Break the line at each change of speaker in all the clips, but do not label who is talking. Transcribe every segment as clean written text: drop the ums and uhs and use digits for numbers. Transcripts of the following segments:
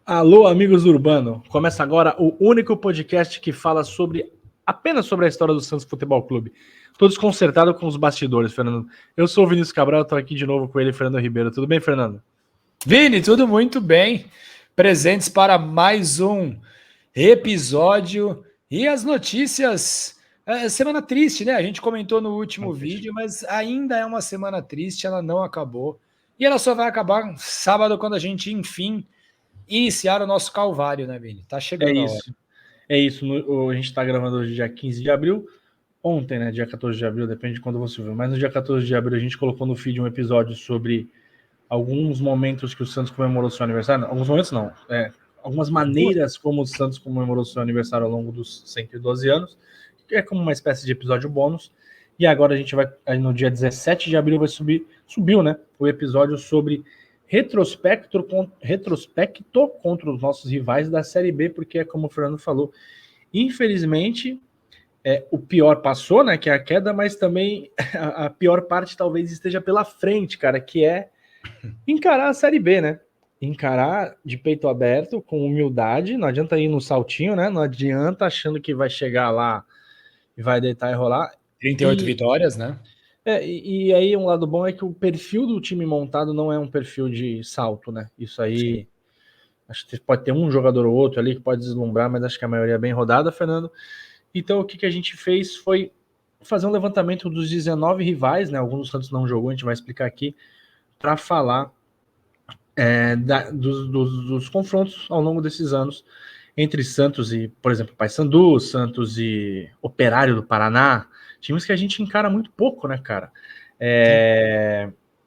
Alô, amigos do Urbano. Começa agora o único podcast que fala apenas sobre a história do Santos Futebol Clube. Tô desconcertado com os bastidores, Fernando. Eu sou o Vinícius Cabral, tô aqui de novo com ele, Fernando Ribeiro. Tudo bem, Fernando?
Vini, tudo muito bem. Presentes para mais um episódio e as notícias. Semana triste, né? A gente comentou no último vídeo, mas ainda é uma semana triste, ela não acabou. E ela só vai acabar sábado, quando a gente, enfim, iniciar o nosso calvário, né, Vini? Tá chegando a hora.
É isso. A gente tá gravando hoje, dia 15 de abril. Ontem, né, dia 14 de abril, depende de quando você viu. Mas no dia 14 de abril a gente colocou no feed um episódio sobre alguns momentos que o Santos comemorou seu aniversário. Alguns momentos não, algumas maneiras como o Santos comemorou seu aniversário ao longo dos 112 anos, que é como uma espécie de episódio bônus. E agora a gente vai, no dia 17 de abril, subiu, né, o episódio sobre retrospecto contra os nossos rivais da Série B, porque é como o Fernando falou, infelizmente, o pior passou, né, que é a queda, mas também a pior parte talvez esteja pela frente, cara, que é encarar a Série B, né? Encarar de peito aberto, com humildade. Não adianta ir no saltinho, né? Não adianta achando que vai chegar lá e vai deitar e rolar.
38 vitórias, né?
E aí um lado bom é que o perfil do time montado não é um perfil de salto, né? Isso aí, sim. Acho que pode ter um jogador ou outro ali que pode deslumbrar, mas acho que a maioria é bem rodada, Fernando. Então o que a gente fez foi fazer um levantamento dos 19 rivais, né? Alguns do Santos não jogou, a gente vai explicar aqui, para falar dos confrontos ao longo desses anos entre Santos e, por exemplo, Paysandu, Santos e Operário do Paraná, times que a gente encara muito pouco, né, cara?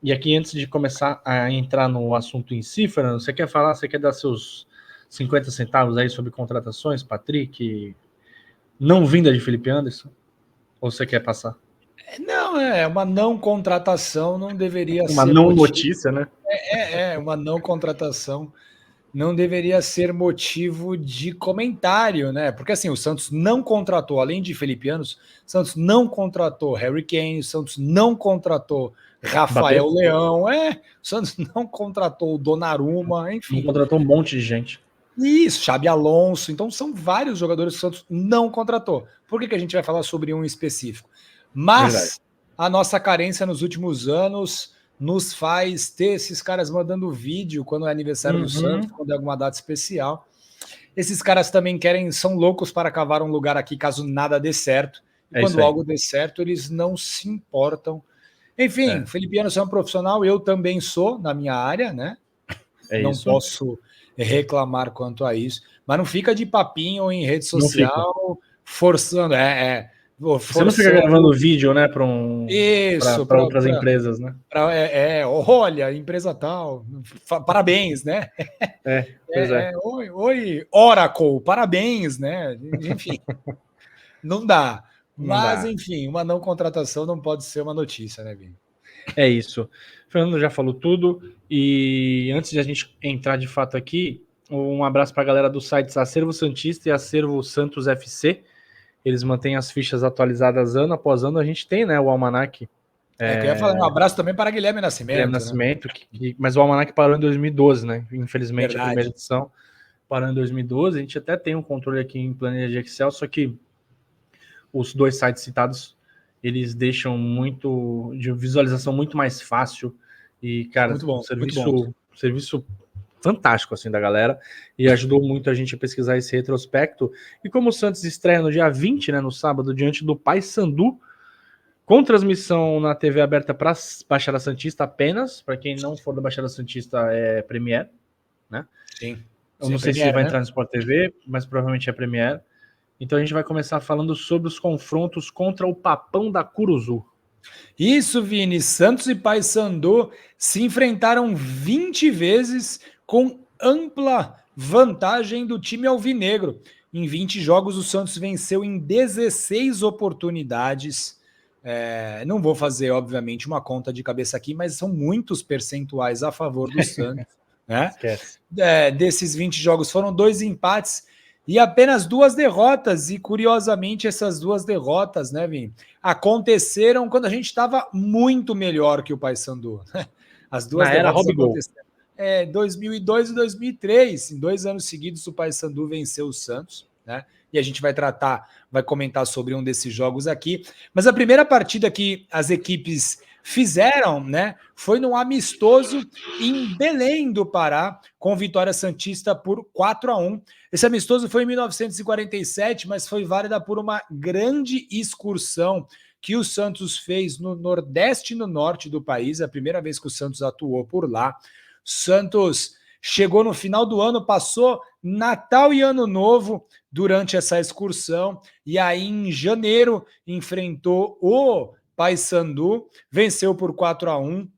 E aqui, antes de começar a entrar no assunto em si, Fernando, você quer dar seus 50 centavos aí sobre contratações, Patrick, não vinda de Felipe Anderson? Ou você quer passar?
Não, uma não contratação não deveria
uma
ser
não
motivo.
Notícia, né?
Uma não contratação não deveria ser motivo de comentário, né? Porque assim, o Santos não contratou, além de Felipe Anderson, o Santos não contratou Harry Kane, o Santos não contratou Rafael Leão, o Santos não contratou o Donnarumma, enfim.
Não contratou um monte de gente.
Isso, Xabi Alonso. Então são vários jogadores que o Santos não contratou. Por que a gente vai falar sobre um específico? Mas verdade, a nossa carência nos últimos anos nos faz ter esses caras mandando vídeo quando é aniversário do Santos, quando é alguma data especial. Esses caras também são loucos para cavar um lugar aqui caso nada dê certo. E quando algo dê certo, eles não se importam. Enfim, Felipe Anderson é um profissional, eu também sou na minha área, né? Não posso reclamar quanto a isso, mas não fica de papinho em rede social forçando,
Você não fica gravando vídeo, né, para outras empresas, né?
Olha, empresa tal, parabéns, né?
Pois é.
Oi, Oracle, parabéns, né? Enfim, não dá. Mas, enfim, uma não contratação não pode ser uma notícia, né, Vini?
É isso. O Fernando já falou tudo. E antes de a gente entrar de fato aqui, um abraço para a galera dos sites Acervo Santista e Acervo Santos FC. Eles mantêm as fichas atualizadas ano após ano. A gente tem, né, o Almanac.
Que eu ia falar, um abraço também para Guilherme Nascimento.
Guilherme Nascimento, né? Mas o Almanac parou em 2012, né? Infelizmente, verdade, a primeira edição parou em 2012. A gente até tem um controle aqui em planilha de Excel, só que os dois sites citados, eles deixam muito de visualização muito mais fácil e, cara, muito bom, serviço fantástico assim da galera e ajudou muito a gente a pesquisar esse retrospecto. E como o Santos estreia no dia 20, né, no sábado, diante do Paysandu, com transmissão na TV aberta para Baixada Santista apenas, para quem não for da Baixada Santista é Premiere, né?
Sim.
Eu não sei se vai entrar no Sport TV, mas provavelmente é Premiere. Então a gente vai começar falando sobre os confrontos contra o Papão da Curuzu.
Isso, Vini. Santos e Paysandu se enfrentaram 20 vezes com ampla vantagem do time alvinegro. Em 20 jogos, o Santos venceu em 16 oportunidades. Não vou fazer, obviamente, uma conta de cabeça aqui, mas são muitos percentuais a favor do Santos. Né?
Esquece.
Desses 20 jogos foram 2 empates e apenas 2 derrotas, e curiosamente essas 2 derrotas, né, Vini, aconteceram quando a gente estava muito melhor que o Paysandu. As 2 derrotas aconteceram. 2002 e 2003. Em 2 anos seguidos, o Paysandu venceu o Santos, né? E a gente vai comentar sobre um desses jogos aqui. Mas a primeira partida que as equipes fizeram, né, foi num amistoso em Belém do Pará, com vitória santista por 4-1. Esse amistoso foi em 1947, mas foi válida por uma grande excursão que o Santos fez no Nordeste e no Norte do país, a primeira vez que o Santos atuou por lá. Santos chegou no final do ano, passou Natal e Ano Novo durante essa excursão, e aí em janeiro enfrentou o Paysandu, venceu por 4-1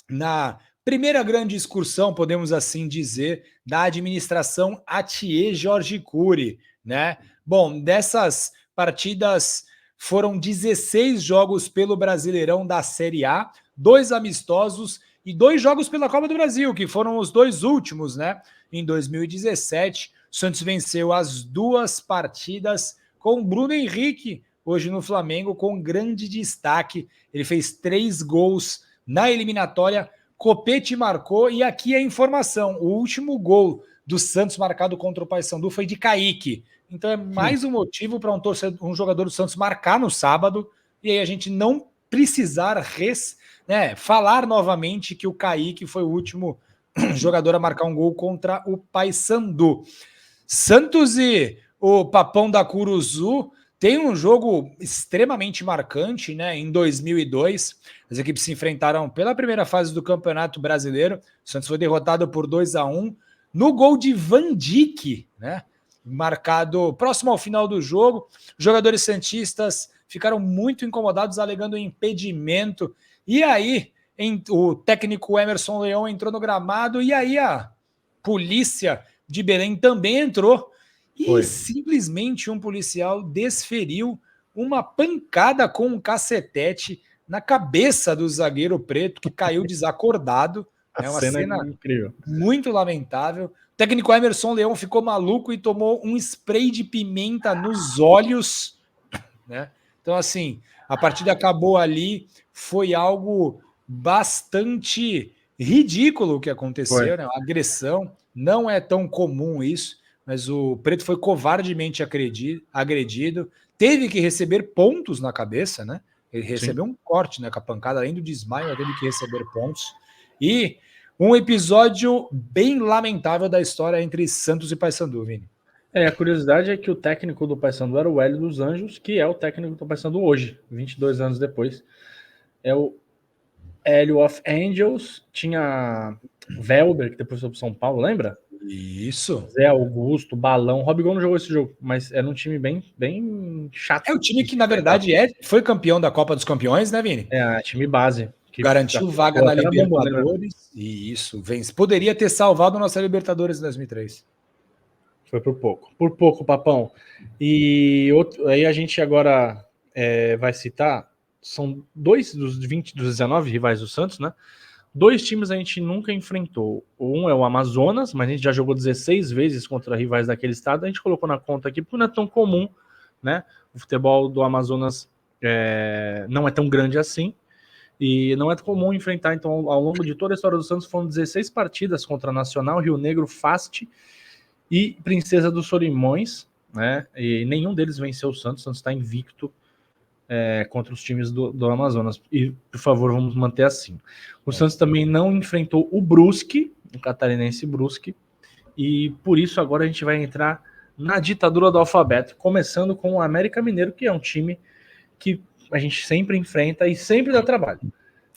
na primeira grande excursão, podemos assim dizer, da administração Atier Jorge Cury, né? Bom, dessas partidas foram 16 jogos pelo Brasileirão da Série A, 2 amistosos e 2 jogos pela Copa do Brasil, que foram os 2 últimos, né? Em 2017, o Santos venceu as 2 partidas com Bruno Henrique, hoje no Flamengo, com grande destaque. Ele fez 3 gols na eliminatória, Copete marcou, e aqui a informação, o último gol do Santos marcado contra o Paysandu foi de Kaique. Então é mais um motivo para um jogador do Santos marcar no sábado, e aí a gente não precisar falar novamente que o Kaique foi o último jogador a marcar um gol contra o Paysandu. Santos e o Papão da Curuzu tem um jogo extremamente marcante, né? Em 2002, as equipes se enfrentaram pela primeira fase do Campeonato Brasileiro. O Santos foi derrotado por 2-1 no gol de Van Dijk, né? Marcado próximo ao final do jogo. Os jogadores santistas ficaram muito incomodados, alegando impedimento. E aí, o técnico Emerson Leão entrou no gramado, e aí a polícia de Belém também entrou. E simplesmente um policial desferiu uma pancada com um cacetete na cabeça do zagueiro preto, que caiu desacordado. É uma cena
incrível,
muito lamentável. O técnico Emerson Leão ficou maluco e tomou um spray de pimenta nos olhos, né? Então, assim, a partida acabou ali. Foi algo bastante ridículo o que aconteceu, né? Uma agressão. Não é tão comum isso, mas o preto foi covardemente agredido. Teve que receber pontos na cabeça, né? Ele recebeu um corte, né, com a pancada, além do desmaio, teve que receber pontos. E um episódio bem lamentável da história entre Santos e Paysandu, Vini.
A curiosidade é que o técnico do Paysandu era o Hélio dos Anjos, que é o técnico do Paysandu hoje, 22 anos depois. É o Hélio of Angels, tinha Velber, que depois foi pro São Paulo, lembra?
Isso.
Zé Augusto, Balão. Robigol não jogou esse jogo, mas era um time bem chato.
É o time que, na verdade, foi campeão da Copa dos Campeões, né, Vini?
Time base.
Que garantiu vaga na Libertadores. E isso, vence. Poderia ter salvado a nossa Libertadores em 2003.
Foi por pouco. Por pouco, Papão. E aí a gente agora vai citar, são 2 dos 19 rivais do Santos, né? 2 times a gente nunca enfrentou. Um é o Amazonas, mas a gente já jogou 16 vezes contra rivais daquele estado. A gente colocou na conta aqui porque não é tão comum, né? O futebol do Amazonas não é tão grande assim. E não é comum enfrentar. Então, ao longo de toda a história do Santos, foram 16 partidas contra Nacional, Rio Negro, Fast e Princesa dos Solimões, né? E nenhum deles venceu o Santos. O Santos está invicto contra os times do Amazonas. E, por favor, vamos manter assim. O Santos também não enfrentou o Brusque, o catarinense Brusque, e por isso agora a gente vai entrar na ditadura do alfabeto, começando com o América Mineiro, que é um time que a gente sempre enfrenta e sempre dá trabalho,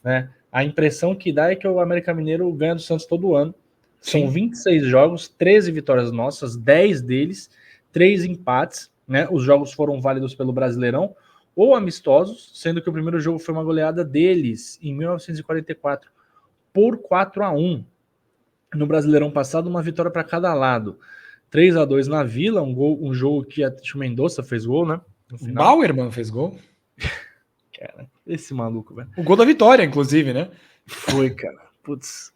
né? A impressão que dá é que o América Mineiro ganha do Santos todo ano. São 26 jogos, 13 vitórias nossas, 10 deles, 3 empates, né? Os jogos foram válidos pelo Brasileirão ou amistosos, sendo que o primeiro jogo foi uma goleada deles em 1944 por 4-1. No Brasileirão passado, uma vitória para cada lado. 3-2 na Vila, um jogo que a Tio Mendonça fez gol, né?
No final. Bauerman fez gol.
Cara, esse maluco, velho.
O gol da vitória, inclusive, né?
Foi, cara. Putz.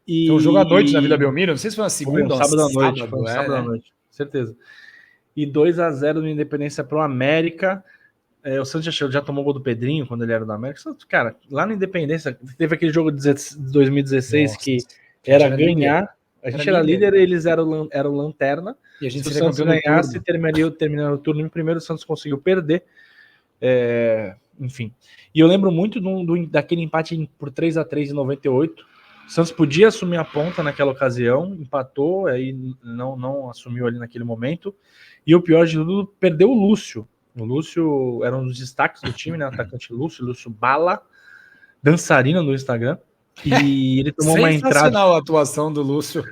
Foi um jogo à noite na Vila Belmiro, não sei se foi uma segunda
ou sábado à noite. Foi um sábado à noite, certeza. E 2-0 no Independência pro América. O Santos já tomou gol do Pedrinho quando ele era do América. Cara, lá no Independência, teve aquele jogo de 2016 que era ganhar. A gente era líder, eles eram lanterna.
E a gente
se o Santos ganhasse, terminaria o turno em primeiro, o Santos conseguiu perder. Enfim. E eu lembro muito daquele empate por 3-3 em 98. O Santos podia assumir a ponta naquela ocasião, empatou, aí não assumiu ali naquele momento. E o pior de tudo, perdeu o Lúcio. O Lúcio era um dos destaques do time, né? Lúcio Bala, dançarina no Instagram. E ele tomou uma entrada.
Sensacional a atuação do Lúcio.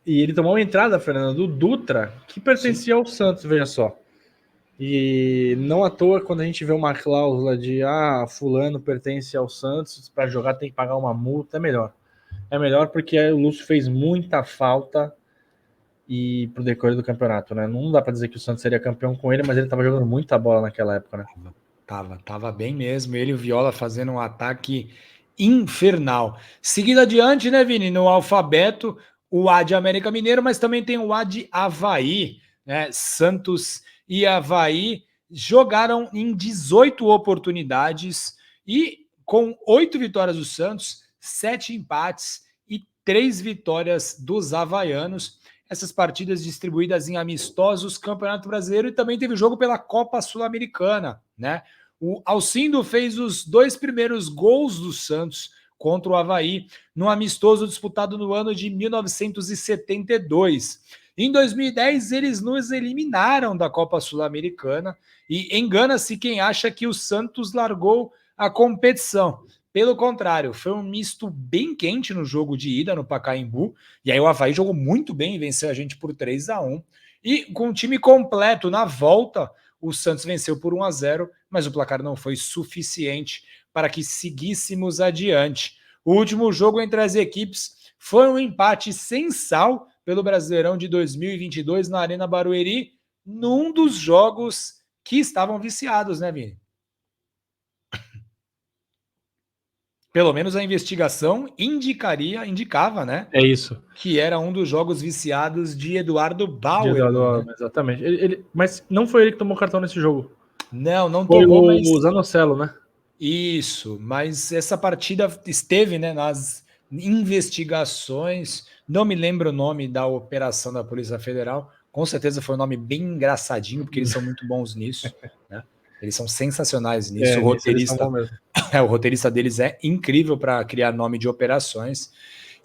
E ele tomou uma entrada, Fernando, do Dutra, que pertencia ao Santos, veja só. E não à toa, quando a gente vê uma cláusula de fulano pertence ao Santos, para jogar tem que pagar uma multa, é melhor. É melhor porque o Lúcio fez muita falta e pro decorrer do campeonato, né? Não dá para dizer que o Santos seria campeão com ele, mas ele tava jogando muita bola naquela época, né?
Tava bem mesmo. Ele e o Viola fazendo um ataque infernal. Seguindo adiante, né, Vini? No alfabeto, o A de América Mineiro, mas também tem o A de Avaí, né? Santos e Avaí jogaram em 18 oportunidades e com 8 vitórias do Santos, 7 empates e 3 vitórias dos havaianos. Essas partidas distribuídas em amistosos, Campeonato Brasileiro, e também teve jogo pela Copa Sul-Americana, né? O Alcindo fez os 2 primeiros gols do Santos contra o Avaí no amistoso disputado no ano de 1972. Em 2010, eles nos eliminaram da Copa Sul-Americana e engana-se quem acha que o Santos largou a competição. Pelo contrário, foi um misto bem quente no jogo de ida no Pacaembu, e aí o Avaí jogou muito bem e venceu a gente por 3-1. E com o time completo na volta, o Santos venceu por 1-0, mas o placar não foi suficiente para que seguíssemos adiante. O último jogo entre as equipes foi um empate sem sal pelo Brasileirão de 2022 na Arena Barueri, num dos jogos que estavam viciados, né, Vini? Pelo menos a investigação indicava, né?
É isso.
Que era um dos jogos viciados de Eduardo Bauer. Né?
Exatamente. Mas não foi ele que tomou cartão nesse jogo.
Não
foi
tomou,
mas... o Zanocelo, né?
Isso, mas essa partida esteve, né, nas investigações. Não me lembro o nome da operação da Polícia Federal. Com certeza foi um nome bem engraçadinho, porque eles são muito bons nisso, né? Eles são sensacionais nisso. O roteirista deles é incrível para criar nome de operações.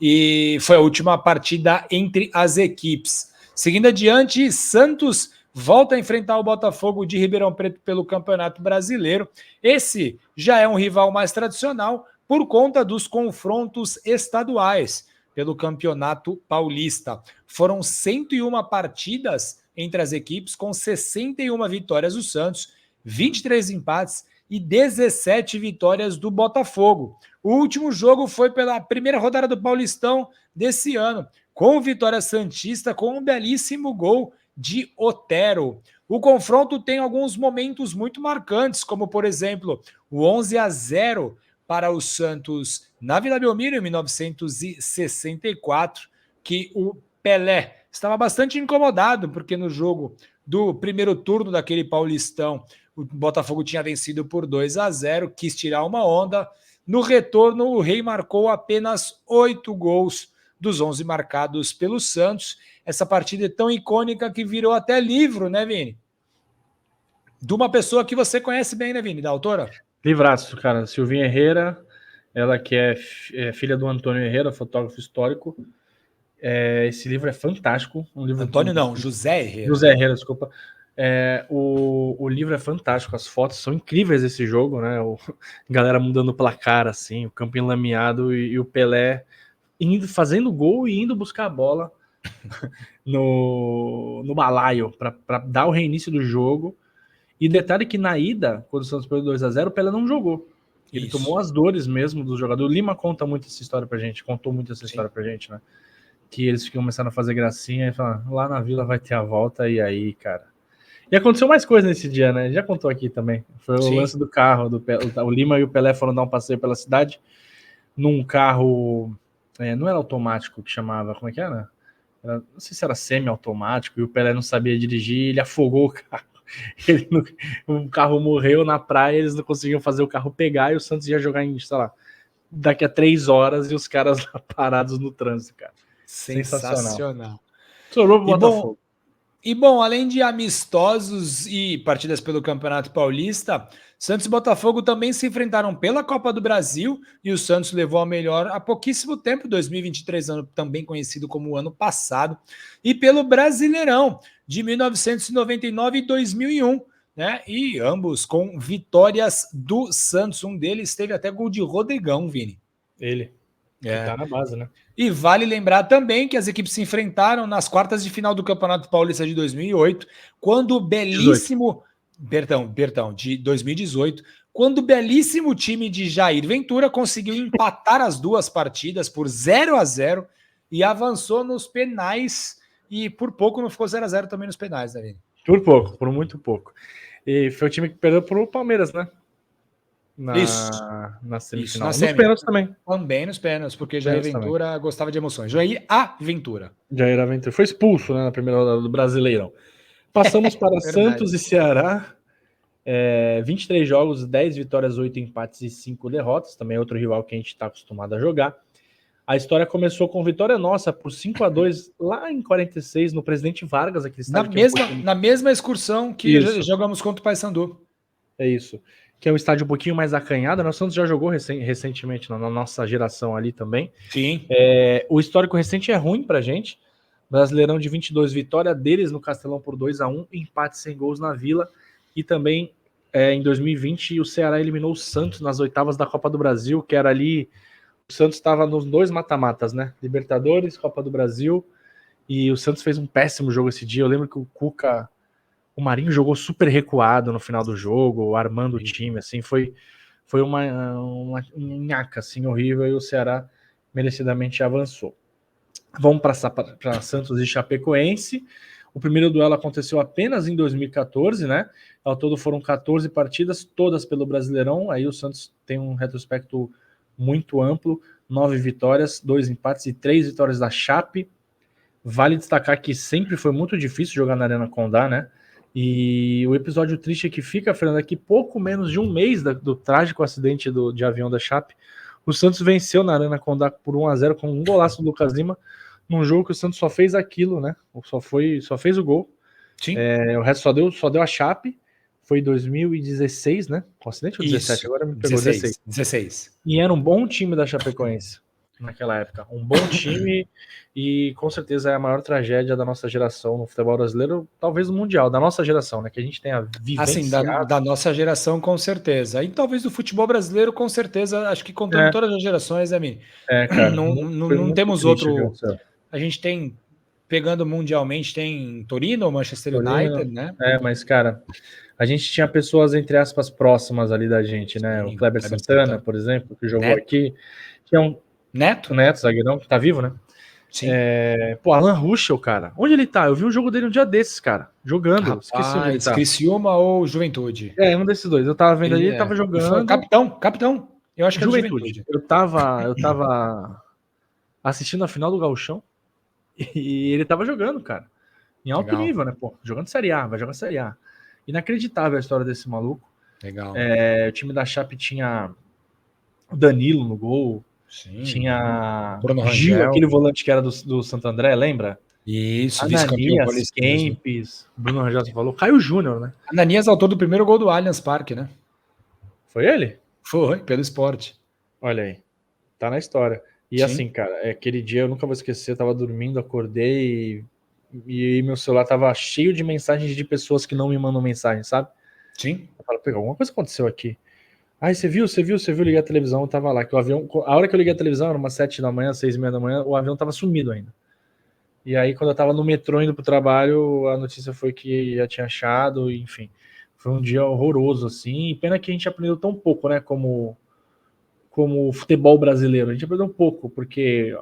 E foi a última partida entre as equipes. Seguindo adiante, Santos volta a enfrentar o Botafogo de Ribeirão Preto pelo Campeonato Brasileiro. Esse já é um rival mais tradicional por conta dos confrontos estaduais pelo Campeonato Paulista. Foram 101 partidas entre as equipes, com 61 vitórias do Santos, 23 empates e 17 vitórias do Botafogo. O último jogo foi pela primeira rodada do Paulistão desse ano, com vitória santista, com um belíssimo gol de Otero. O confronto tem alguns momentos muito marcantes, como, por exemplo, o 11-0 para o Santos na Vila Belmiro, em 1964, que o Pelé estava bastante incomodado, porque no jogo do primeiro turno daquele Paulistão, o Botafogo tinha vencido por 2-0, quis tirar uma onda. No retorno, o Rei marcou apenas 8 gols dos 11 marcados pelo Santos. Essa partida é tão icônica que virou até livro, né, Vini? De uma pessoa que você conhece bem, né, Vini? Da autora?
Livraço, cara. Silvinha Herrera, ela que é filha do Antônio Herrera, fotógrafo histórico. Esse livro é fantástico. Um livro
Antônio não, José Herrera.
José Herrera, desculpa. O livro é fantástico, as fotos são incríveis desse jogo, né? Galera mudando o placar, assim, o campo enlameado e o Pelé fazendo gol e indo buscar a bola no balaio para dar o reinício do jogo. E detalhe que na ida, quando o Santos perdeu 2-0, o Pelé não jogou. Ele tomou as dores mesmo do jogador. O Lima contou muito essa história pra gente, né? Que eles começaram a fazer gracinha e falaram, lá na Vila vai ter a volta, e aí, cara. E aconteceu mais coisa nesse dia, né? Já contou aqui também. Foi o lance do carro. O Lima e o Pelé foram dar um passeio pela cidade num carro. Não era automático que chamava, como é que era? Não sei se era semi-automático, e o Pelé não sabia dirigir, ele afogou o carro. O carro morreu na praia, eles não conseguiam fazer o carro pegar, e o Santos ia jogar em, sei lá, daqui a 3 horas e os caras lá parados no trânsito, cara.
Sensacional.
Sobrou pro Botafogo.
E bom, além de amistosos e partidas pelo Campeonato Paulista, Santos e Botafogo também se enfrentaram pela Copa do Brasil e o Santos levou a melhor há pouquíssimo tempo, 2023, ano também conhecido como o ano passado, e pelo Brasileirão de 1999 e 2001, né? E ambos com vitórias do Santos. Um deles teve até gol de Rodrigão, Vini.
Ele. Tá na base, né?
E vale lembrar também que as equipes se enfrentaram nas quartas de final do Campeonato Paulista de 2008, quando o belíssimo... Perdão, de 2018, quando o belíssimo time de Jair Ventura conseguiu empatar as duas partidas por 0-0 e avançou nos penais, e por pouco não ficou 0-0 também nos penais, né, Vini?
Por pouco, por muito pouco. E foi o time que perdeu pro Palmeiras, né? Na semifinal.
Nos
pênaltis também.
Também nos pênaltis, porque Jair Ventura gostava de emoções. Jair Ventura.
Jair Ventura. Foi expulso, né, na primeira rodada do Brasileirão. Passamos para Santos e Ceará. 23 jogos, 10 vitórias, 8 empates e 5 derrotas. Também é outro rival que a gente está acostumado a jogar. A história começou com vitória nossa por 5-2 lá em 46, no Presidente Vargas, aquele estádio
na mesma excursão que jogamos contra o Paysandu.
É isso. Que é um estádio um pouquinho mais acanhado. O Santos já jogou recentemente na nossa geração ali também.
Sim.
O histórico recente é ruim pra gente. Brasileirão de 22, vitória deles no Castelão por 2-1, empate sem gols na Vila. E também em 2020 o Ceará eliminou o Santos nas oitavas da Copa do Brasil, que era ali... O Santos estava nos 2 mata-matas, né? Libertadores, Copa do Brasil. E o Santos fez um péssimo jogo esse dia. Eu lembro que o Marinho jogou super recuado no final do jogo, armando o time, assim, foi uma nhaca, assim, horrível, e o Ceará merecidamente avançou. Vamos para Santos e Chapecoense. O primeiro duelo aconteceu apenas em 2014, né? Ao todo foram 14 partidas, todas pelo Brasileirão. Aí o Santos tem um retrospecto muito amplo, 9 vitórias, 2 empates e 3 vitórias da Chape. Vale destacar que sempre foi muito difícil jogar na Arena Condá, né? E o episódio triste é que fica, Fernando, aqui pouco menos de um mês do trágico acidente de avião da Chape, o Santos venceu na Arena Condá por 1-0 com um golaço do Lucas Lima, num jogo que o Santos só fez aquilo, né? Só fez o gol.
Sim.
O resto só deu a Chape. Foi em 2016, né? O acidente ou 17? Agora me pegou
16.
E era um bom time da Chapecoense naquela época. Um bom time e com certeza é a maior tragédia da nossa geração no futebol brasileiro, talvez no mundial, da nossa geração, né? Que a gente tem a vivenciado.
Assim, da nossa geração, com certeza. E talvez do futebol brasileiro, com certeza, acho que contando todas as gerações, né, Mini?
Cara.
Não temos outro... A gente tem, pegando mundialmente, tem Torino, Manchester United, né?
Mas, cara, a gente tinha pessoas, entre aspas, próximas ali da gente, né? Sim, o Kleber Santana, por exemplo, que jogou aqui. Tinha um Neto, zagueirão, que tá vivo, né?
Sim.
Alan Ruschel, cara. Onde ele tá? Eu vi um jogo dele um dia desses, cara. Jogando.
Rapaz,
esqueci onde ele tá.
Criciúma ou Juventude?
Um desses dois. Eu tava vendo ali, ele tava jogando.
Capitão. Eu acho que é Juventude.
Eu tava assistindo a final do Gauchão e ele tava jogando, cara. Em alto nível, né? Jogando Série A, vai jogar Série A. Inacreditável a história desse maluco.
Legal.
O time da Chape tinha o Danilo no gol.
Sim.
Tinha
Bruno
Gil,
Rangel.
aquele volante que era do Santo André, lembra?
Isso,
Ananias, Kempis, Bruno Rangel, você falou. Caio Júnior, né?
Ananias, autor do primeiro gol do Allianz Parque, né?
Foi ele?
Foi, pelo Sport.
Olha aí, tá na história. E assim, cara, aquele dia eu nunca vou esquecer, eu tava dormindo, acordei e meu celular tava cheio de mensagens de pessoas que não me mandam mensagem, sabe?
Sim.
Eu falo, alguma coisa aconteceu aqui. Você viu, liguei a televisão, eu tava lá, que o avião, a hora que eu liguei a televisão, era umas 7 da manhã, 6:30 da manhã, o avião tava sumido ainda. E aí, quando eu tava no metrô indo pro trabalho, a notícia foi que já tinha achado, enfim. Foi um dia horroroso, assim, e pena que a gente aprendeu tão pouco, né, como futebol brasileiro. A gente aprendeu um pouco, porque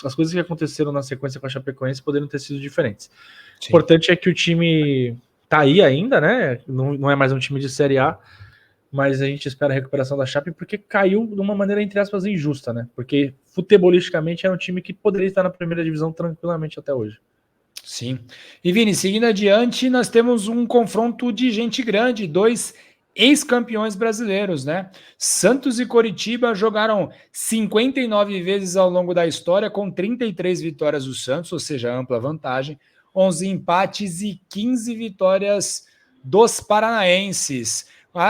as coisas que aconteceram na sequência com a Chapecoense poderiam ter sido diferentes. O importante é que o time tá aí ainda, né, não é mais um time de Série A, mas a gente espera a recuperação da Chape porque caiu de uma maneira, entre aspas, injusta, né? Porque futebolisticamente era um time que poderia estar na primeira divisão tranquilamente até hoje.
Sim. E Vini, seguindo adiante, nós temos um confronto de gente grande, 2 ex-campeões brasileiros, né? Santos e Coritiba jogaram 59 vezes ao longo da história, com 33 vitórias do Santos, ou seja, ampla vantagem, 11 empates e 15 vitórias dos paranaenses. O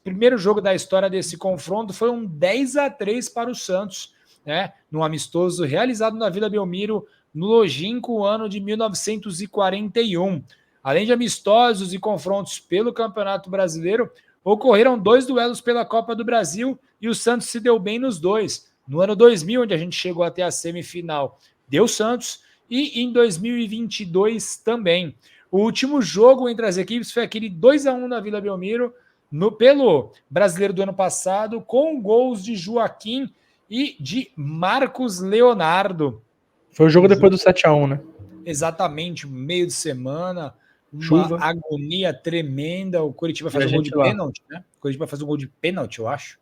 primeiro jogo da história desse confronto foi um 10-3 para o Santos, né? Num amistoso realizado na Vila Belmiro, no longínquo ano de 1941. Além de amistosos e confrontos pelo Campeonato Brasileiro, ocorreram 2 duelos pela Copa do Brasil e o Santos se deu bem nos dois. No ano 2000, onde a gente chegou até a semifinal, deu Santos, e em 2022 também. O último jogo entre as equipes foi aquele 2-1 na Vila Belmiro, pelo Brasileiro do ano passado, com gols de Joaquim e de Marcos Leonardo.
Foi o jogo depois do 7-1, né?
Exatamente, meio de semana, uma
chuva,
agonia tremenda. O Coritiba faz um gol de pênalti, né? O Coritiba faz um gol de pênalti, eu acho.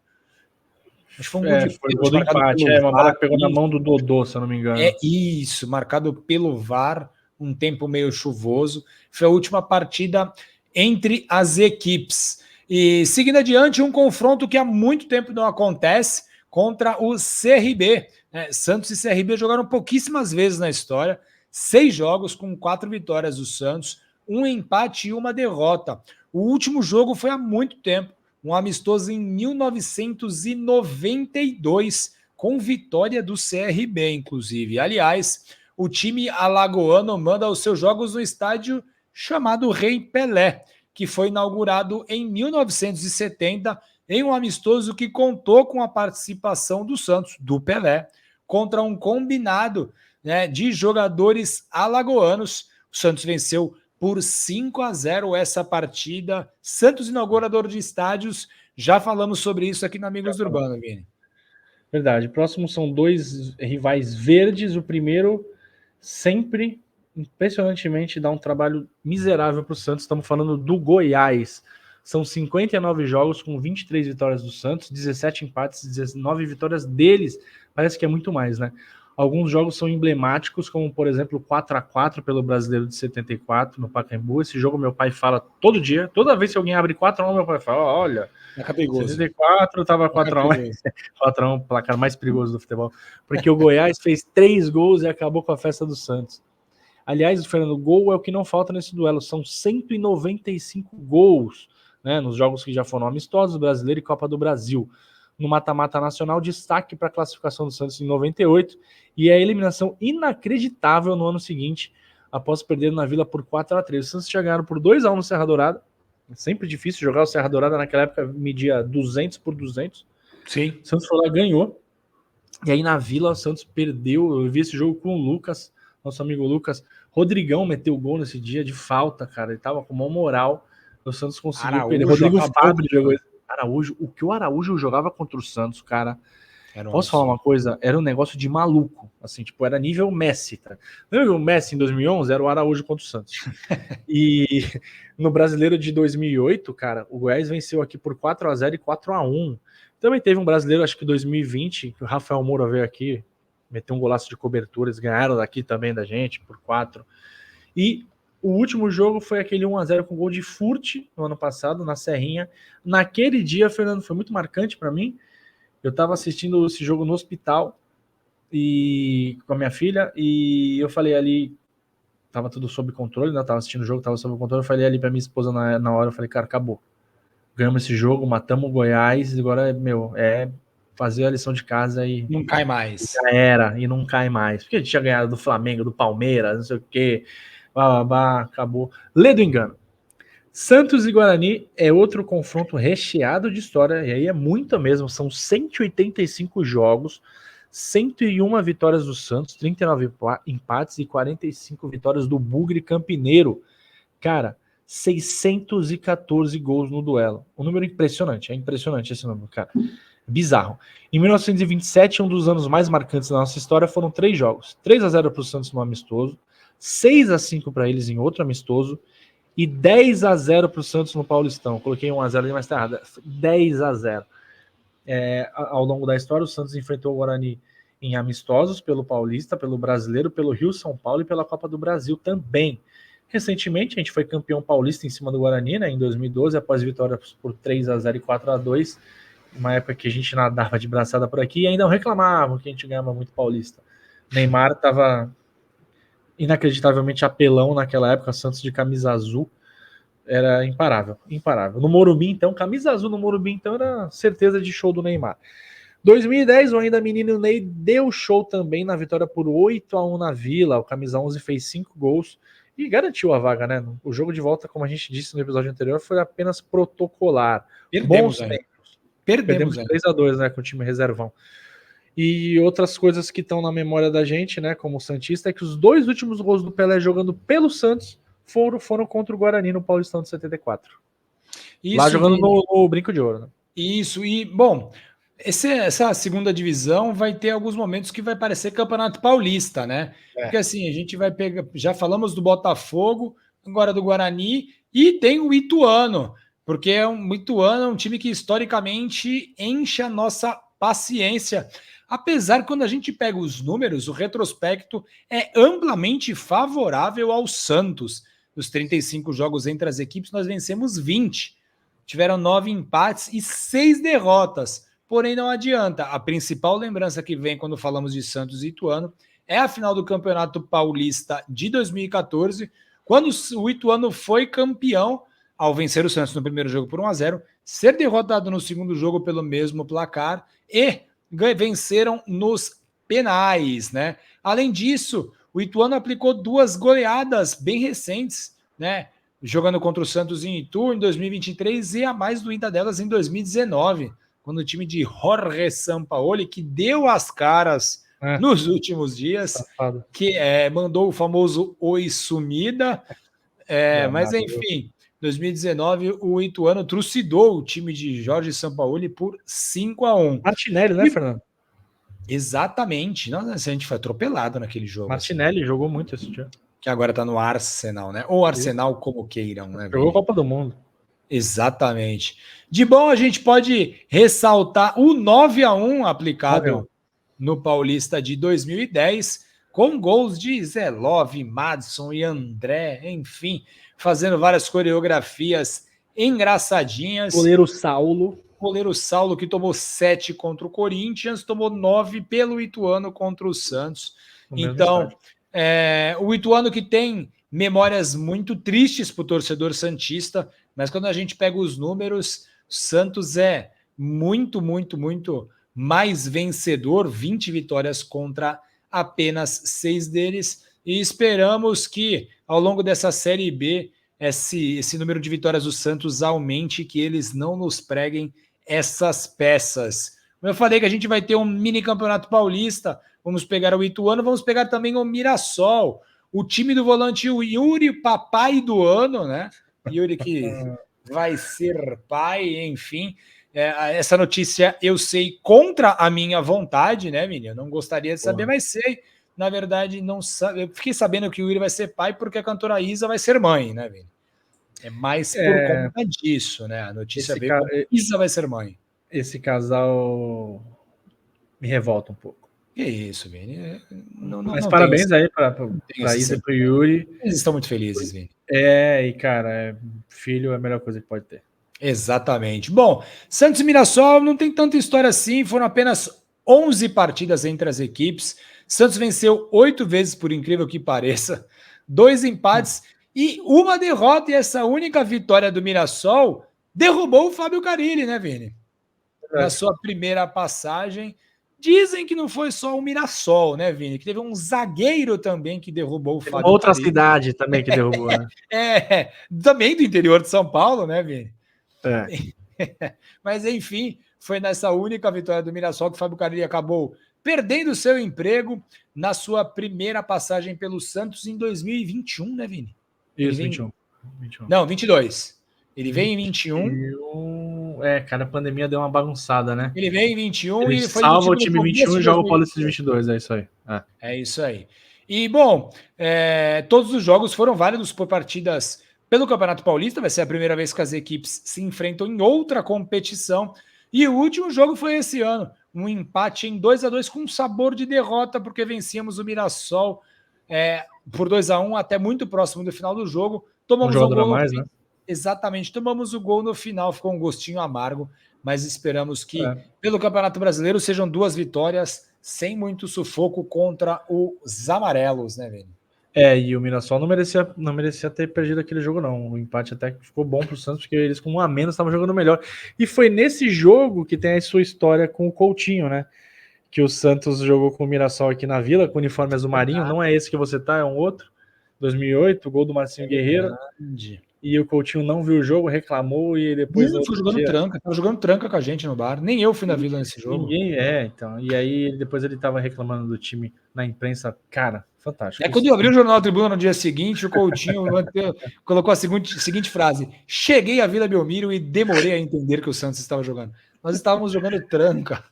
Acho que foi um gol de pênalti. Gol do empate, uma bola que pegou na mão do Dodô, se eu não me engano.
É isso, marcado pelo VAR, um tempo meio chuvoso. Foi a última partida entre as equipes. E seguindo adiante, um confronto que há muito tempo não acontece contra o CRB. Santos e CRB jogaram pouquíssimas vezes na história. 6 jogos com 4 vitórias do Santos, um empate e uma derrota. O último jogo foi há muito tempo, um amistoso em 1992, com vitória do CRB, inclusive. Aliás, o time alagoano manda os seus jogos no estádio chamado Rei Pelé, que foi inaugurado em 1970 em um amistoso que contou com a participação do Santos, do Pelé, contra um combinado, né, de jogadores alagoanos. O Santos venceu por 5-0 essa partida. Santos inaugurador de estádios. Já falamos sobre isso aqui no Amigos do Urbano, Vini.
Verdade. Próximo são 2 rivais verdes. O primeiro sempre, impressionantemente, dá um trabalho miserável para o Santos. Estamos falando do Goiás. São 59 jogos com 23 vitórias do Santos, 17 empates, 19 vitórias deles. Parece que é muito mais, né? Alguns jogos são emblemáticos, como, por exemplo, 4-4 pelo Brasileiro de 74, no Pacaembu. Esse jogo meu pai fala todo dia. Toda vez que alguém abre 4-1, meu pai fala, olha, 74 estava 4-1. 4-1, placar mais perigoso do futebol. Porque o Goiás fez 3 gols e acabou com a festa do Santos. Aliás, Fernando, gol é o que não falta nesse duelo. São 195 gols, né, nos jogos que já foram amistosos, Brasileiro e Copa do Brasil. No mata-mata nacional, destaque para a classificação do Santos em 98 e a eliminação inacreditável no ano seguinte, após perder na Vila por 4-3. Os Santos tinha ganhado por 2-1 no Serra Dourada. É sempre difícil jogar o Serra Dourada, naquela época media 200 por 200.
Sim.
O Santos foi lá, ganhou. E aí na Vila o Santos perdeu. Eu vi esse jogo com o Lucas, nosso amigo Lucas. Rodrigão meteu gol nesse dia de falta, cara. Ele tava com uma moral. O Santos conseguiu perder. Rodrigo Fábio jogou. Araújo, o que o Araújo jogava contra o Santos, cara. Posso falar uma coisa? Era um negócio de maluco. Assim, tipo, era nível Messi, tá? Lembra o Messi em 2011? Era o Araújo contra o Santos. E no Brasileiro de 2008, cara, o Goiás venceu aqui por 4-0 e 4-1. Também teve um brasileiro, acho que 2020, que o Rafael Moura veio aqui, meteu um golaço de cobertura, eles ganharam daqui também da gente por 4. E o último jogo foi aquele 1-0 com gol de Furt no ano passado, na Serrinha. Naquele dia, Fernando, foi muito marcante para mim. Eu estava assistindo esse jogo no hospital e com a minha filha, e eu falei ali, tava tudo sob controle, né? Eu tava assistindo o jogo, tava sob controle, eu falei ali pra minha esposa na hora, eu falei, cara, acabou. Ganhamos esse jogo, matamos o Goiás, agora, é fazer a lição de casa e...
Não cai mais.
Já era, e não cai mais. Porque a gente tinha ganhado do Flamengo, do Palmeiras, não sei o quê, acabou. Lê do engano. Santos e Guarani é outro confronto recheado de história, e aí é muita mesmo, são 185 jogos, 101 vitórias do Santos, 39 empates e 45 vitórias do Bugre Campineiro. Cara, 614 gols no duelo. Um número impressionante, é impressionante esse número, cara. Bizarro. Em 1927, um dos anos mais marcantes da nossa história, foram 3 jogos. 3-0 para o Santos no amistoso, 6-5 para eles em outro amistoso, e 10-0 para o Santos no Paulistão. Coloquei 1-0 ali, mas tá errado. 10-0. Ao longo da história, o Santos enfrentou o Guarani em amistosos pelo Paulista, pelo Brasileiro, pelo Rio São Paulo e pela Copa do Brasil também. Recentemente, a gente foi campeão paulista em cima do Guarani, né, em 2012, após vitórias por 3-0 e 4-2, uma época que a gente nadava de braçada por aqui e ainda reclamavam que a gente ganhava muito paulista. Neymar estava inacreditavelmente apelão naquela época, Santos de camisa azul, era imparável. No Morumbi, então, camisa azul no Morumbi, então, era certeza de show do Neymar. 2010, o ainda menino Ney deu show também na vitória por 8-1 na Vila, o camisa 11 fez 5 gols, e garantiu a vaga, né? O jogo de volta, como a gente disse no episódio anterior, foi apenas protocolar.
Perdemos,
Bons tempos.
Perdemos
3-2, né, com o time reservão. E outras coisas que estão na memória da gente, né, como Santista, é que os 2 últimos gols do Pelé jogando pelo Santos foram contra o Guarani no Paulistão de 74. Isso, lá jogando no Brinco de Ouro, né?
Isso, e, bom, essa segunda divisão vai ter alguns momentos que vai parecer Campeonato Paulista, né? Porque assim, a gente vai pegar, já falamos do Botafogo, agora do Guarani, e tem o Ituano, porque o Ituano é um time que historicamente enche a nossa paciência. Apesar que quando a gente pega os números, o retrospecto é amplamente favorável ao Santos. Nos 35 jogos entre as equipes, nós vencemos 20. Tiveram 9 empates e 6 derrotas. Porém, não adianta. A principal lembrança que vem quando falamos de Santos e Ituano é a final do Campeonato Paulista de 2014, quando o Ituano foi campeão ao vencer o Santos no primeiro jogo por 1-0, ser derrotado no segundo jogo pelo mesmo placar e venceram nos penais, né? Além disso, o Ituano aplicou 2 goleadas bem recentes, né? Jogando contra o Santos em Itu em 2023 e a mais doída delas em 2019, quando o time de Jorge Sampaoli, que deu as caras nos últimos dias, que mandou o famoso oi sumida, mas enfim, 2019 o Ituano trucidou o time de Jorge Sampaoli por 5-1.
Martinelli, né, Fernando?
Exatamente. Nossa, a gente foi atropelado naquele jogo.
Martinelli assim. Jogou muito esse dia.
Que agora tá no Arsenal, né? Ou Arsenal, como queiram, né?
Jogou a Copa do Mundo.
Exatamente. De bom, a gente pode ressaltar o 9-1 aplicado no Paulista de 2010, com gols de Zé Love, Madison e André, enfim, fazendo várias coreografias engraçadinhas.
Goleiro Saulo,
que tomou 7 contra o Corinthians, tomou 9 pelo Ituano contra o Santos. Então, o Ituano que tem memórias muito tristes para o torcedor santista, mas quando a gente pega os números, Santos é muito, muito, muito mais vencedor, 20 vitórias contra apenas 6 deles, e esperamos que ao longo dessa Série B esse número de vitórias do Santos aumente, que eles não nos preguem essas peças. Como eu falei que a gente vai ter um mini campeonato paulista, vamos pegar o Ituano, vamos pegar também o Mirassol, o time do volante o Yuri, papai do ano, né? Yuri que vai ser pai, enfim. Essa notícia eu sei contra a minha vontade, né, menino? Eu não gostaria de saber, mas sei. Na verdade, não sabe. Eu fiquei sabendo que o Yuri vai ser pai porque a cantora Isa vai ser mãe, né, menino? É mais por conta disso, né? A notícia veio que Isa vai ser mãe.
Esse casal me revolta um pouco.
Que isso, Vini?
Mas não parabéns aí para Isa e para o Yuri.
Eles estão muito felizes, Vini.
E cara, filho é a melhor coisa que pode ter.
Exatamente. Bom, Santos e Mirassol não tem tanta história assim, foram apenas 11 partidas entre as equipes. Santos venceu 8 vezes, por incrível que pareça, 2 empates e uma derrota, e essa única vitória do Mirassol derrubou o Fábio Carille, né, Vini? Na sua primeira passagem. Dizem que não foi só o Mirassol, né, Vini? Que teve um zagueiro também que derrubou o Fábio Carille.
Outra cidade também que derrubou, né?
Também do interior de São Paulo, né, Vini? Mas, enfim, foi nessa única vitória do Mirassol que o Fábio Carille acabou perdendo seu emprego na sua primeira passagem pelo Santos em 2021, né, Vini?
Isso, 21.
Não, 22. Ele veio em 21.
Cara, a pandemia deu uma bagunçada, né?
Ele veio em 21
e foi salva o time 21 e joga o Paulista de 22, é isso aí.
É isso aí. E, bom, todos os jogos foram válidos por partidas pelo Campeonato Paulista, vai ser a primeira vez que as equipes se enfrentam em outra competição. E o último jogo foi esse ano, um empate em 2-2 com sabor de derrota, porque vencíamos o Mirassol por 2-1 até muito próximo do final do jogo. Tomamos
um jogador a mais, né?
Exatamente, tomamos o gol no final, ficou um gostinho amargo, mas esperamos que pelo Campeonato Brasileiro sejam 2 vitórias sem muito sufoco contra os amarelos, né, Vini?
E o Mirassol não merecia ter perdido aquele jogo, não. O empate até ficou bom pro Santos, porque eles com 1 a menos estavam jogando melhor. E foi nesse jogo que tem a sua história com o Coutinho, né? Que o Santos jogou com o Mirassol aqui na Vila, com o uniforme azul marinho. Não é esse que você tá, é um outro. 2008, gol do Marcinho Guerreiro. E o Coutinho não viu o jogo, reclamou e depois...
Não, tava jogando tranca com a gente no bar. Nem eu fui na Vila nesse jogo.
Ninguém então. E aí depois ele tava reclamando do time na imprensa. Cara, fantástico.
Quando eu abri o Jornal Tribuna no dia seguinte, o Coutinho colocou a seguinte frase: cheguei à Vila Belmiro e demorei a entender que o Santos estava jogando. Nós estávamos jogando tranca.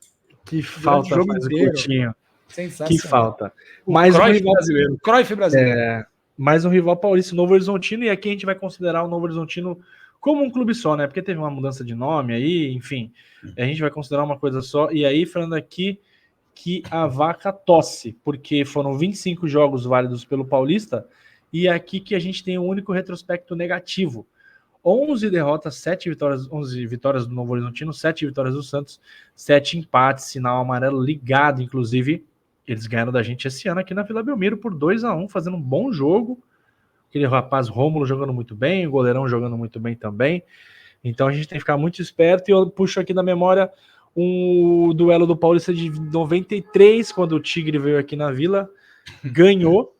Que falta faz o Coutinho.
Sensacional.
Que falta.
Mais um rival brasileiro. Cruyff brasileiro.
Mais um rival paulista, o Novo Horizontino, e aqui a gente vai considerar o Novo Horizontino como um clube só, né? Porque teve uma mudança de nome aí, enfim. A gente vai considerar uma coisa só. E aí, falando aqui que a vaca tosse, porque foram 25 jogos válidos pelo Paulista, e aqui que a gente tem um único retrospecto negativo. 11 derrotas, 7 vitórias, 11 vitórias do Novo Horizontino, 7 vitórias do Santos, 7 empates, sinal amarelo ligado, inclusive. Eles ganharam da gente esse ano aqui na Vila Belmiro por 2-1, fazendo um bom jogo. Aquele rapaz Rômulo jogando muito bem, o goleirão jogando muito bem também. Então a gente tem que ficar muito esperto. E eu puxo aqui na memória um duelo do Paulista de 93, quando o Tigre veio aqui na Vila, ganhou.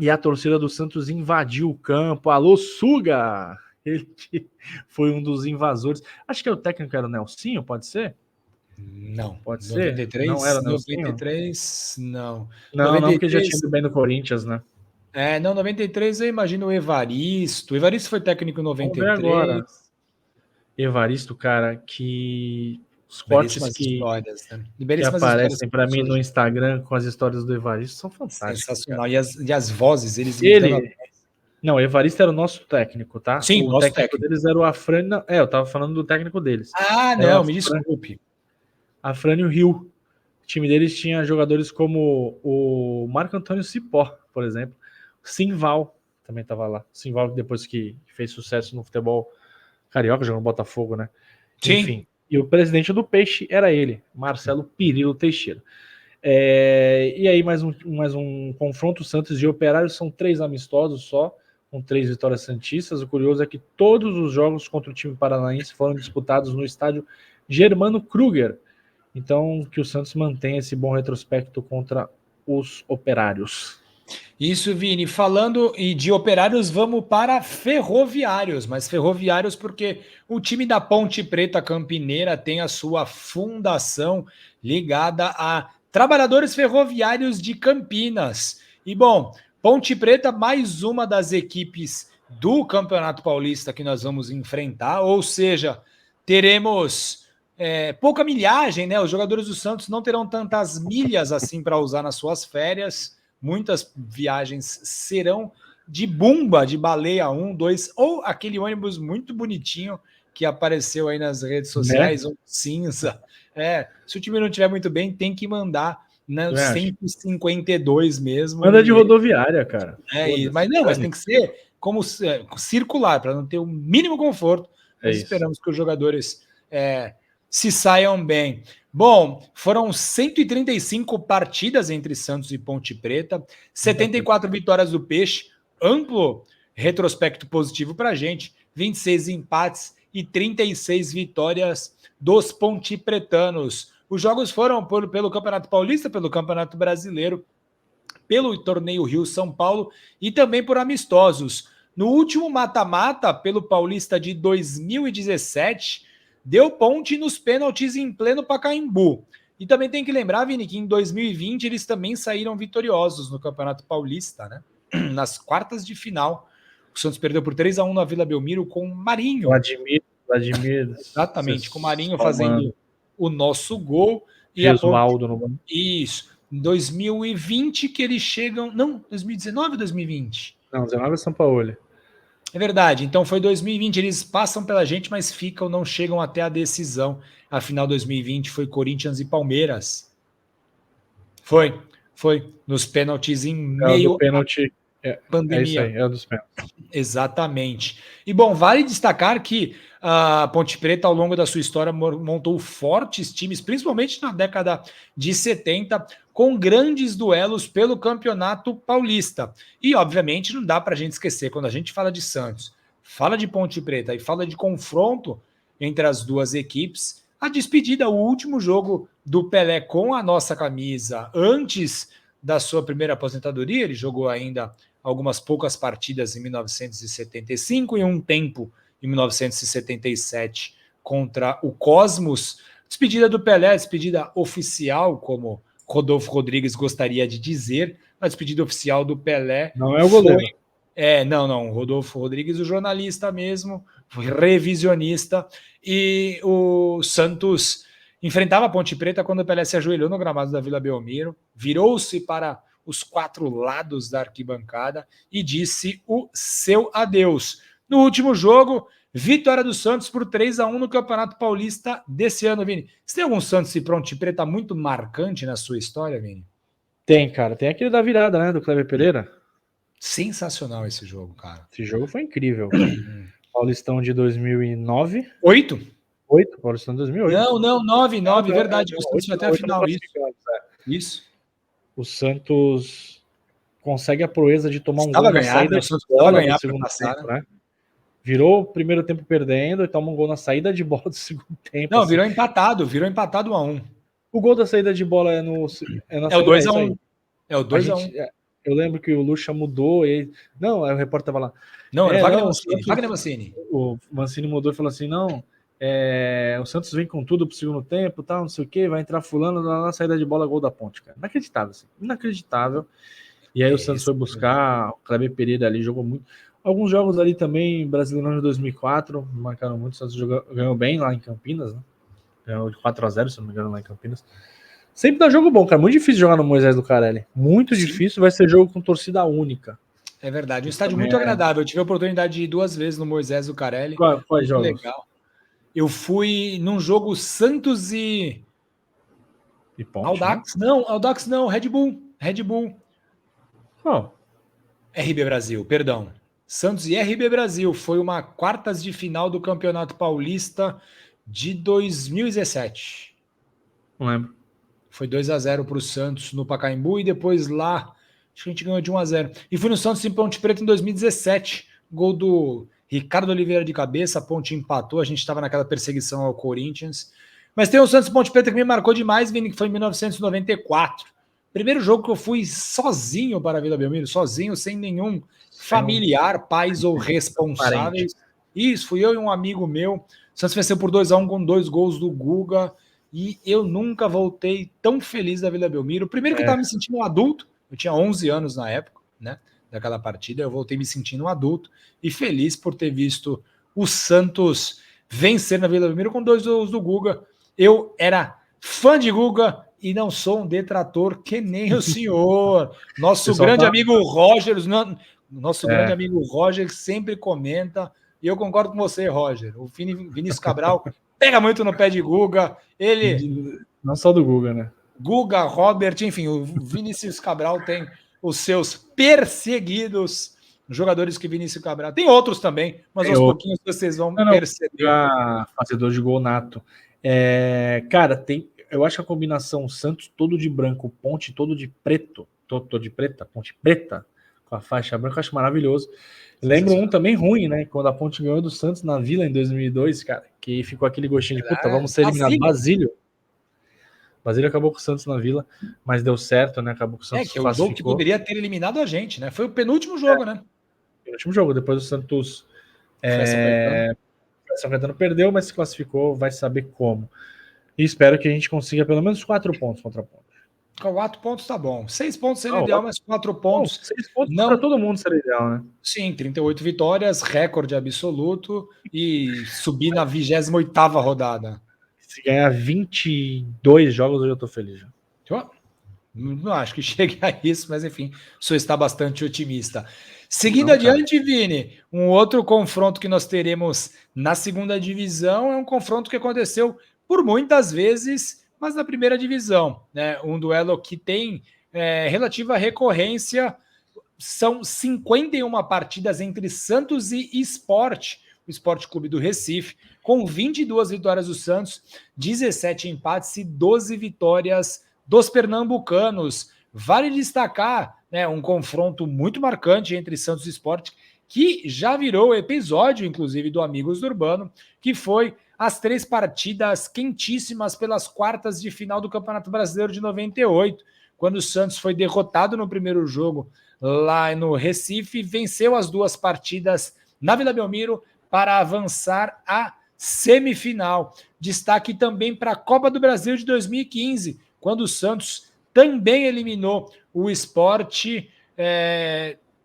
E a torcida do Santos invadiu o campo. Alô, Suga! Ele foi um dos invasores. Acho que o técnico era o Nelsinho, pode ser?
Não.
Pode ser?
93?
Não era
93, não.
Não, 93, não, porque já tinha ido bem no Corinthians, né?
93 eu imagino o Evaristo. O Evaristo foi técnico em 93.
Vamos ver agora. Evaristo, cara, que os cortes que aparecem para mim no Instagram com as histórias do Evaristo são fantásticas.
Sensacional. E as vozes, eles...
Não, o Evaristo era o nosso técnico, tá?
Sim,
o técnico deles era o Afrânio. Eu tava falando do técnico deles.
Não, me desculpe.
Afrânio Rio. O time deles tinha jogadores como o Marco Antônio Cipó, por exemplo. Simval também estava lá. Simval, depois que fez sucesso no futebol carioca, jogou no Botafogo, né?
Sim.
Enfim. E o presidente do Peixe era ele, Marcelo Pirilo Teixeira. E aí, mais um confronto. Santos e Operário são 3 amistosos só, com 3 vitórias santistas. O curioso é que todos os jogos contra o time paranaense foram disputados no estádio Germano Kruger. Então, que o Santos mantenha esse bom retrospecto contra os Operários.
Isso, Vini. Falando de Operários, vamos para Ferroviários. Mas Ferroviários porque o time da Ponte Preta Campineira tem a sua fundação ligada a Trabalhadores Ferroviários de Campinas. E, bom, Ponte Preta, mais uma das equipes do Campeonato Paulista que nós vamos enfrentar. Ou seja, teremos... pouca milhagem, né? Os jogadores do Santos não terão tantas milhas assim para usar nas suas férias. Muitas viagens serão de Bumba, de Baleia 1, 2, ou aquele ônibus muito bonitinho que apareceu aí nas redes sociais, um cinza. Se o time não estiver muito bem, tem que mandar né, 152 mesmo.
Manda de rodoviária, cara.
Mas tem que ser como circular, para não ter o mínimo conforto. Nós esperamos que os jogadores se saiam bem. Bom, foram 135 partidas entre Santos e Ponte Preta, 74 vitórias do Peixe, amplo retrospecto positivo para a gente, 26 empates e 36 vitórias dos pontipretanos. Os jogos foram pelo Campeonato Paulista, pelo Campeonato Brasileiro, pelo Torneio Rio-São Paulo e também por amistosos. No último mata-mata, pelo Paulista de 2017, deu Ponte nos pênaltis em pleno Pacaembu. E também tem que lembrar, Vini, que em 2020 eles também saíram vitoriosos no Campeonato Paulista, né? Nas quartas de final. O Santos perdeu por 3-1 na Vila Belmiro com Marinho.
Vladimir.
Exatamente, com o Marinho fazendo o nosso gol.
E Gesualdo no banco.
Isso. Em 2020 que eles chegam... Não, 2019 ou 2020?
Não, 19 é São Paulo.
É verdade, então foi 2020, eles passam pela gente, mas não chegam até a decisão. A final 2020 foi Corinthians e Palmeiras. Foi Foi, nos pênaltis em
É o
meio
do pênalti.
pandemia.
É isso aí, é o dos pênaltis.
Exatamente. E bom, vale destacar que a Ponte Preta, ao longo da sua história, montou fortes times, principalmente na década de 70, com grandes duelos pelo Campeonato Paulista. E, obviamente, não dá para a gente esquecer, quando a gente fala de Santos, fala de Ponte Preta e fala de confronto entre as duas equipes, a despedida, o último jogo do Pelé com a nossa camisa antes da sua primeira aposentadoria, ele jogou ainda algumas poucas partidas em 1975 e um tempo em 1977 contra o Cosmos. Despedida do Pelé, despedida oficial, como Rodolfo Rodrigues gostaria de dizer, a despedida oficial do Pelé
não é o goleiro.
Não, Rodolfo Rodrigues, o jornalista mesmo, revisionista, e o Santos enfrentava a Ponte Preta quando o Pelé se ajoelhou no gramado da Vila Belmiro, virou-se para os 4 lados da arquibancada e disse o seu adeus. No último jogo, vitória do Santos por 3-1 no Campeonato Paulista desse ano, Vini. Você tem algum Santos e Ponte Preta muito marcante na sua história, Vini?
Tem, cara. Tem aquele da virada, né? Do Kleber Pereira.
Sensacional esse jogo, cara.
Esse jogo foi incrível. Paulistão de 2009.
8?
Paulistão de 2008.
Não, 9, verdade. O Santos foi até a final, isso.
O Santos consegue a proeza de tomar um
Estava
gol na saída de bola do segundo tempo, né? Virou o primeiro tempo perdendo e toma um gol na saída de bola do segundo tempo.
Não, assim. virou empatado 1-1.
O gol da saída de bola é o
2-1. É o 2-1.
Eu lembro que o Lucha mudou e... Não, aí o repórter tava lá.
Não, era Wagner Mancini.
O Mancini mudou e falou assim, não, o Santos vem com tudo pro segundo tempo, tal, não sei o que, vai entrar fulano, na saída de bola, gol da Ponte, cara. Inacreditável, assim. Inacreditável. E aí o Santos foi buscar, o Kleber Pereira ali jogou muito. Alguns jogos ali também, Brasileirão de 2004, marcaram muito, o Santos ganhou bem lá em Campinas, né? Ganhou de 4-0, se não me engano, lá em Campinas. Sempre dá jogo bom, cara. Muito difícil jogar no Moisés Lucarelli. Muito difícil, vai ser jogo com torcida única.
É verdade, um estádio muito agradável. Eu tive a oportunidade de ir 2 vezes no Moisés Lucarelli.
Quais jogos?
Legal. Eu fui num jogo Santos e
Ponte,
Audax. Né? Não, Audax não, Red Bull.
Oh.
RB Brasil, perdão. Santos e RB Brasil. Foi uma quartas de final do Campeonato Paulista de 2017.
Não lembro.
Foi 2-0 para o Santos no Pacaembu e depois lá, acho que a gente ganhou de 1-0. E fui no Santos em Ponte Preta em 2017. Gol do Ricardo Oliveira de cabeça, a Ponte empatou, a gente estava naquela perseguição ao Corinthians. Mas tem o Santos Ponte Preta que me marcou demais, Vini, que foi em 1994. Primeiro jogo que eu fui sozinho para a Vila Belmiro, sozinho, sem nenhum familiar, pais ou responsáveis. Isso, fui eu e um amigo meu. O Santos venceu por 2-1 com 2 gols do Guga. E eu nunca voltei tão feliz da Vila Belmiro. Primeiro que eu estava me sentindo um adulto. Eu tinha 11 anos na época, né? Daquela partida. Eu voltei me sentindo um adulto e feliz por ter visto o Santos vencer na Vila Belmiro com 2 gols do Guga. Eu era fã de Guga e não sou um detrator que nem o senhor. Nosso grande amigo Roger, grande amigo Roger sempre comenta. E eu concordo com você, Roger. O Vinícius Cabral pega muito no pé de Guga. Ele...
Não só do Guga, né?
Guga, Robert, enfim, o Vinícius Cabral tem os seus perseguidos, jogadores que Vinícius Cabral... Tem outros também, mas aos pouquinhos vocês vão perceber.
Fazedor de gol nato. Cara, eu acho que a combinação Santos todo de branco, Ponte todo de preto, todo de preta, Ponte preta, com a faixa branca, eu acho maravilhoso. Lembro um também ruim, né? Quando a Ponte ganhou do Santos na Vila em 2002, cara, que ficou aquele gostinho de puta, vamos ser eliminados. Basílio acabou com o Santos na Vila, mas deu certo, né? Acabou com o Santos.
Que é o jogo que poderia ter eliminado a gente, né? Foi o penúltimo jogo, né?
Penúltimo jogo, depois o Santos São Caetano perdeu, mas se classificou, vai saber como. E espero que a gente consiga pelo menos 4 pontos contra a Ponte.
4 pontos tá bom. 6 pontos seria ideal, mas 4 pontos.
6 pontos para todo mundo seria ideal, né?
Sim, 38 vitórias, recorde absoluto e subir na 28ª rodada.
Se ganhar 22 jogos, eu já tô feliz. Já.
Não acho que chegue a isso, mas enfim, o senhor está bastante otimista. Seguindo adiante, Vini, um outro confronto que nós teremos na segunda divisão é um confronto que aconteceu por muitas vezes, mas na primeira divisão, né? Um duelo que tem relativa à recorrência, são 51 partidas entre Santos e Sport, o Sport Clube do Recife, com 22 vitórias do Santos, 17 empates e 12 vitórias dos pernambucanos. Vale destacar, né, um confronto muito marcante entre Santos e Sport, que já virou episódio, inclusive, do Amigos do Urbano, que foi as 3 partidas quentíssimas pelas quartas de final do Campeonato Brasileiro de 98, quando o Santos foi derrotado no primeiro jogo lá no Recife, venceu as 2 partidas na Vila Belmiro para avançar à semifinal. Destaque também para a Copa do Brasil de 2015, quando o Santos também eliminou o Sport,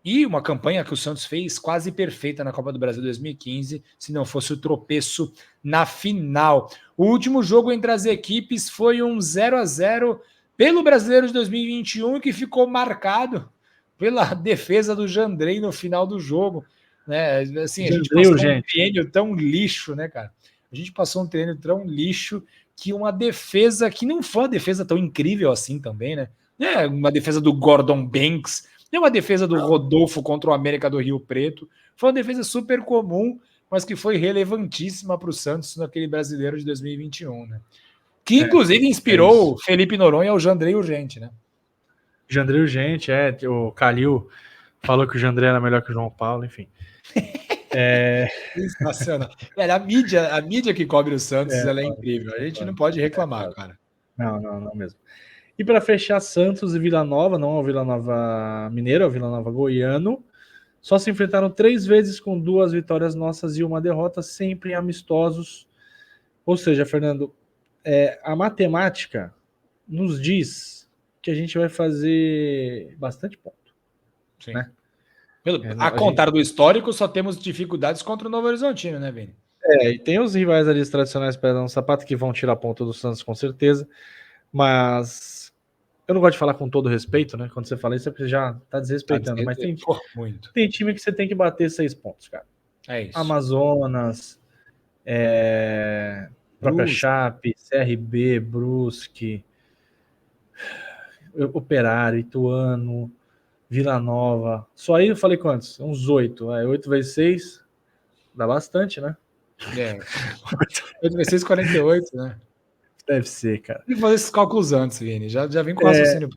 e uma campanha que o Santos fez quase perfeita na Copa do Brasil 2015, se não fosse o tropeço na final. O último jogo entre as equipes foi um 0-0 pelo Brasileiro de 2021, que ficou marcado pela defesa do Jandrei no final do jogo. Né? Assim, a gente passou um treino tão lixo, né, cara? A gente passou um treino tão lixo que uma defesa que não foi uma defesa tão incrível assim também, né? É uma defesa do Gordon Banks, é uma defesa do Rodolfo contra o América do Rio Preto. Foi uma defesa super comum, mas que foi relevantíssima para o Santos naquele Brasileiro de 2021, né? Que inclusive inspirou o Felipe Noronha ao Jandrei Urgente, né?
Jandrei Urgente, o Calil falou que o Jandrei era melhor que o João Paulo, enfim.
Sensacional. A mídia que cobre o Santos, ela é incrível. A gente não pode reclamar, cara.
Não mesmo. E para fechar, Santos e Vila Nova, não é o Vila Nova Mineiro, é o Vila Nova Goiano, só se enfrentaram 3 vezes com 2 vitórias nossas e 1 derrota, sempre amistosos. Ou seja, Fernando, a matemática nos diz que a gente vai fazer bastante ponto. Sim. Né?
Contar do histórico, só temos dificuldades contra o Novo Horizontino, né, Vini?
E tem os rivais ali tradicionais pedra no sapato que vão tirar ponto do Santos com certeza, mas eu não gosto de falar com todo respeito, né? Quando você fala isso é porque já tá desrespeitando, mas tem time que você tem que bater 6 pontos, cara.
É isso.
Amazonas, própria Chape, CRB, Brusque, Operário, Ituano, Vila Nova. Só aí eu falei quantos? Uns 8. 8 vezes 6 dá bastante, né?
8 vezes 6, 48, né?
Deve ser, cara.
Tem que fazer esses cálculos antes, Vini. Já vem com o raciocínio.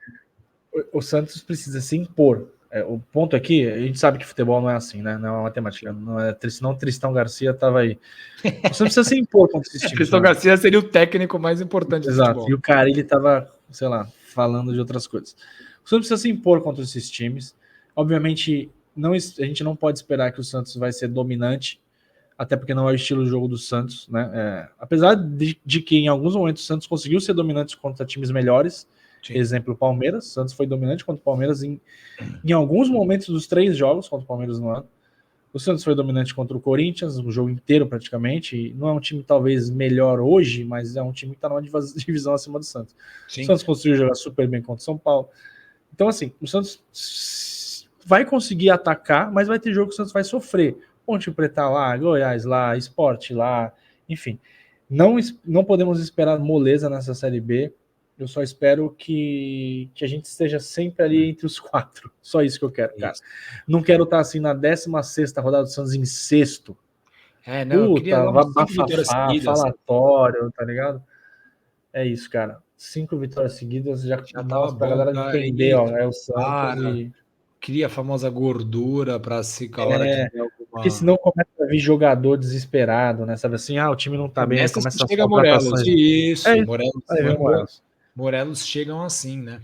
O Santos precisa se impor. O ponto aqui, a gente sabe que futebol não é assim, né? Não é matemática. Não é, senão Tristão Garcia tava aí. O Santos precisa se impor contra esses times.
Tristão Garcia seria o técnico mais importante do futebol.
E o cara, ele tava, sei lá, falando de outras coisas. O Santos precisa se impor contra esses times. Obviamente, a gente não pode esperar que o Santos vai ser dominante, até porque não é o estilo de jogo do Santos, né? Apesar de que em alguns momentos o Santos conseguiu ser dominante contra times melhores. Sim. Exemplo, o Palmeiras. O Santos foi dominante contra o Palmeiras em alguns momentos dos 3 jogos contra o Palmeiras no ano. O Santos foi dominante contra o Corinthians, o jogo inteiro praticamente. E não é um time talvez melhor hoje, mas é um time que está numa divisão acima do Santos. Sim. O Santos conseguiu jogar super bem contra o São Paulo. Então, assim, o Santos vai conseguir atacar, mas vai ter jogo que o Santos vai sofrer. Ponte Preta lá, Goiás lá, Sport lá, enfim. Não podemos esperar moleza nessa Série B. Eu só espero que a gente esteja sempre ali entre os 4. Só isso que eu quero, cara. Não quero estar assim na 16ª rodada do Santos em 6º. Puta, bafafá, falatório, tá ligado? É isso, cara. 5 vitórias seguidas já tava pra galera entender, ó. É o Santos
cria a famosa gordura para se hora que
der alguma... Porque senão começa a vir jogador desesperado, né? Sabe assim, o time não tá bem, começa a
chega Morelos. Isso,
Morelos.
Morelos chegam assim, né?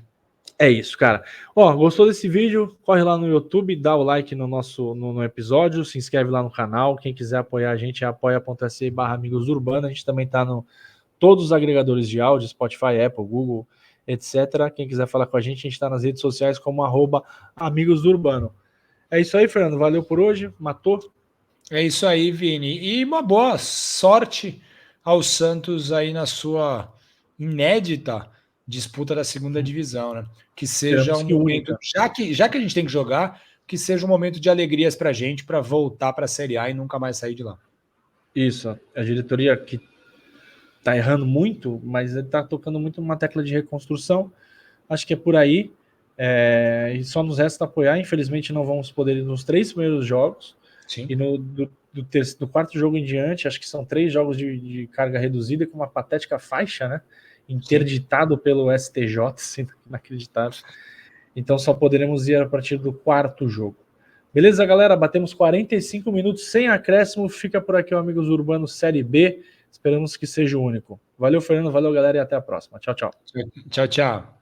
É isso, cara. Gostou desse vídeo? Corre lá no YouTube, dá o like no nosso no episódio, se inscreve lá no canal. Quem quiser apoiar a gente é apoia.se/Amigos Urbano. A gente também tá no todos os agregadores de áudio, Spotify, Apple, Google, etc. Quem quiser falar com a gente está nas redes sociais como @Amigos do Urbano. É isso aí, Fernando. Valeu por hoje. Matou?
É isso aí, Vini. E uma boa sorte ao Santos aí na sua inédita disputa da segunda divisão, né? Que seja um momento, já que a gente tem que jogar, que seja um momento de alegrias pra gente, para voltar para a Série A e nunca mais sair de lá.
Isso, a diretoria que tá errando muito, mas ele tá tocando muito numa tecla de reconstrução. Acho que é por aí. E só nos resta apoiar. Infelizmente não vamos poder ir nos 3 primeiros jogos.
Sim.
E do quarto jogo em diante, acho que são 3 jogos de carga reduzida com uma patética faixa, né? Interditado pelo STJ, assim, inacreditável. Então só poderemos ir a partir do 4º jogo. Beleza, galera? Batemos 45 minutos sem acréscimo. Fica por aqui o Amigos Urbanos Série B. Esperamos que seja o único. Valeu, Fernando. Valeu, galera. E até a próxima. Tchau, tchau.
Tchau, tchau.